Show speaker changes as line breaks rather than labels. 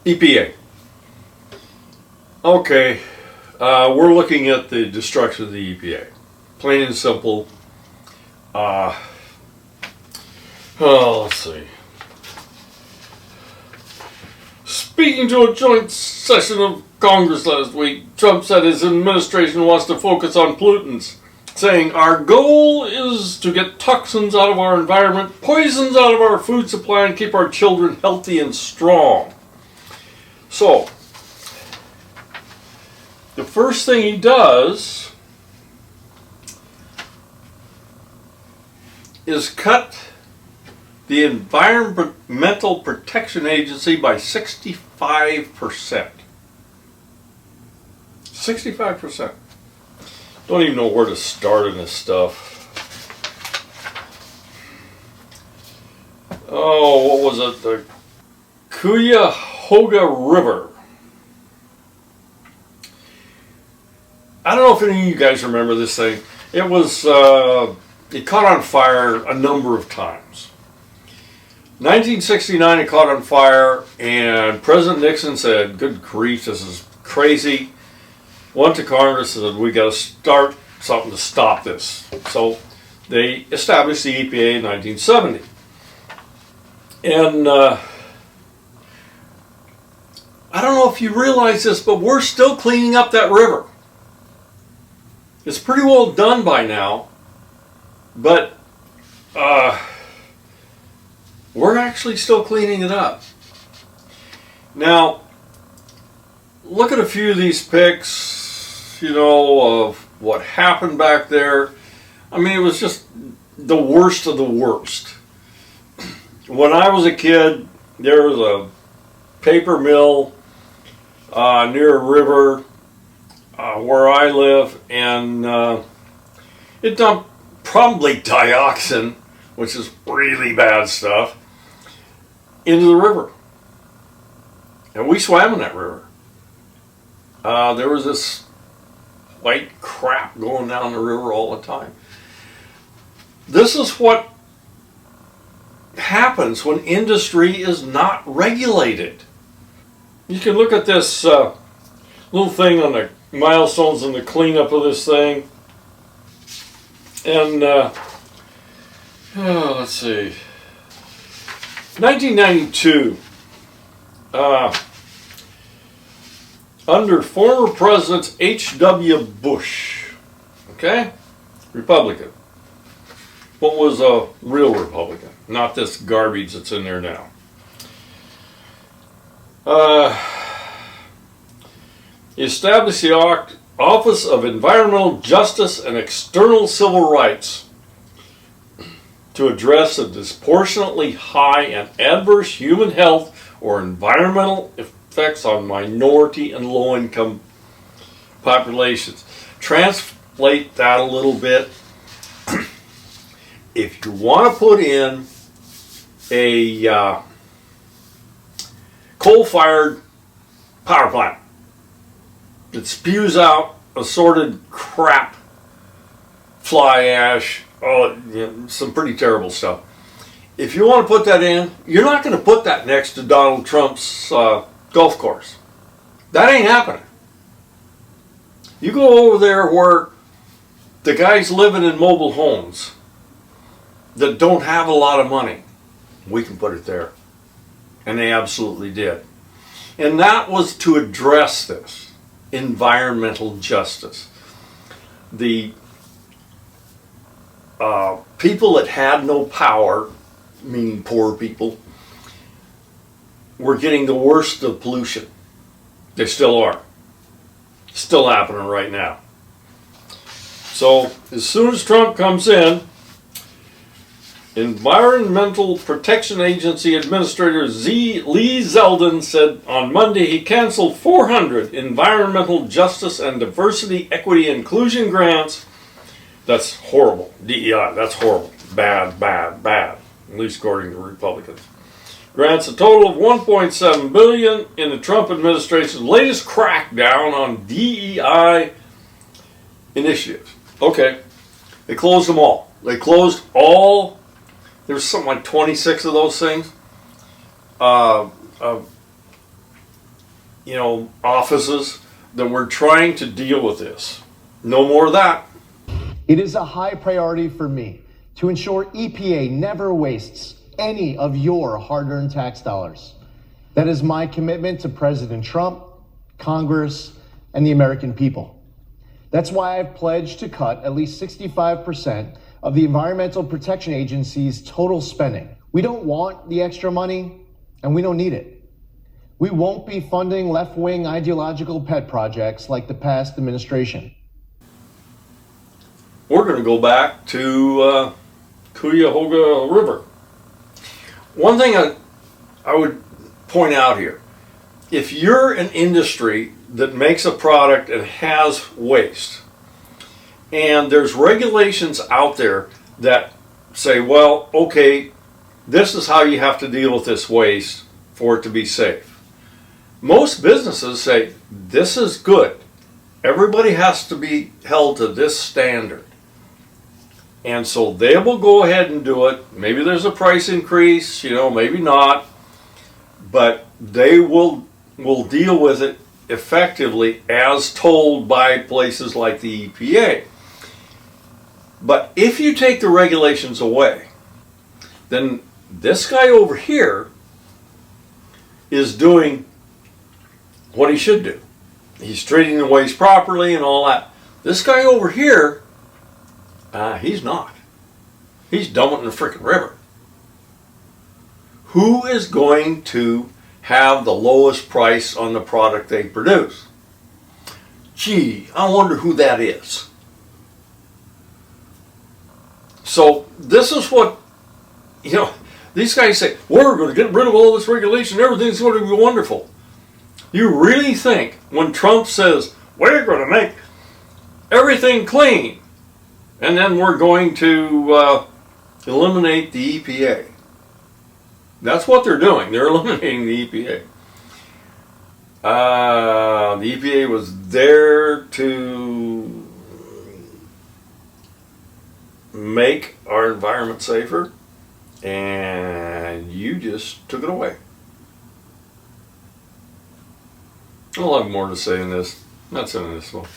EPA. Okay, we're looking at the destruction of the EPA. Plain and simple. Let's see. Speaking to a joint session of Congress last week, Trump said his administration wants to focus on pollutants, saying our goal is to get toxins out of our environment, poisons out of our food supply, and keep our children healthy and strong. So, the first thing he does is cut the Environmental Protection Agency by 65%. 65%. Don't even know where to start in this stuff. Oh, what was it? The Cuyahoga River. I don't know if any of you guys remember this thing. It was, it caught on fire a number of times. 1969 it caught on fire, and President Nixon said, good grief, this is crazy. Went to Congress and said, we got to start something to stop this. So they established the EPA in 1970. And I don't know if you realize this, but we're still cleaning up that river. It's pretty well done by now, but we're actually still cleaning it up. Now, look at a few of these pics, you know, of what happened back there. I mean, it was just the worst of the worst. When I was a kid, there was a paper mill near a river where I live, and it dumped probably dioxin, which is really bad stuff, into the river. And we swam in that river. There was this white crap going down the river all the time. This is what happens when industry is not regulated. You can look at this little thing on the milestones and the cleanup of this thing. And let's see. 1992. Under former President H.W. Bush, okay, Republican. What was a real Republican, not this garbage that's in there now. He established the Office of Environmental Justice and External Civil Rights to address the disproportionately high and adverse human health or environmental effects on minority and low-income populations. Translate that a little bit. If you want to put in a coal-fired power plant that spews out assorted crap, fly ash, some pretty terrible stuff. If you want to put that in, you're not going to put that next to Donald Trump's golf course. That ain't happening. You go over there where the guys living in mobile homes that don't have a lot of money, we can put it there. And they absolutely did. And that was to address this environmental justice. The people that had no power, meaning poor people, were getting the worst of pollution. They still are. Still happening right now. So as soon as Trump comes in, Environmental Protection Agency Administrator Lee Zeldin said on Monday he canceled 400 environmental justice and diversity, equity, inclusion grants. That's horrible. DEI, that's horrible. Bad, bad, bad. At least according to Republicans. Grants a total of $1.7 billion in the Trump administration's latest crackdown on DEI initiatives. Okay, they closed them all. They closed all. There's something like 26 of those things. offices that we're trying to deal with this. No more of that.
It is a high priority for me to ensure EPA never wastes any of your hard-earned tax dollars. That is my commitment to President Trump, Congress, and the American people. That's why I've pledged to cut at least 65% of the Environmental Protection Agency's total spending. We don't want the extra money, and we don't need it. We won't be funding left-wing ideological pet projects like the past administration.
We're going to go back to Cuyahoga River. One thing I would point out here, if you're an industry that makes a product and has waste, and there's regulations out there that say, well, okay, this is how you have to deal with this waste for it to be safe. Most businesses say, this is good. Everybody has to be held to this standard. And so they will go ahead and do it. Maybe there's a price increase, maybe not. But they will deal with it effectively as told by places like the EPA. But if you take the regulations away, then this guy over here is doing what he should do. He's treating the waste properly and all that. This guy over here, he's not. He's dumping it in the freaking river. Who is going to have the lowest price on the product they produce? Gee, I wonder who that is. So this is what, these guys say, we're going to get rid of all this regulation, everything's going to be wonderful. You really think when Trump says, we're going to make everything clean, and then we're going to eliminate the EPA? That's what they're doing. They're eliminating the EPA. The EPA was there to make our environment safer, and you just took it away. I'll have more to say in this. That's in this one.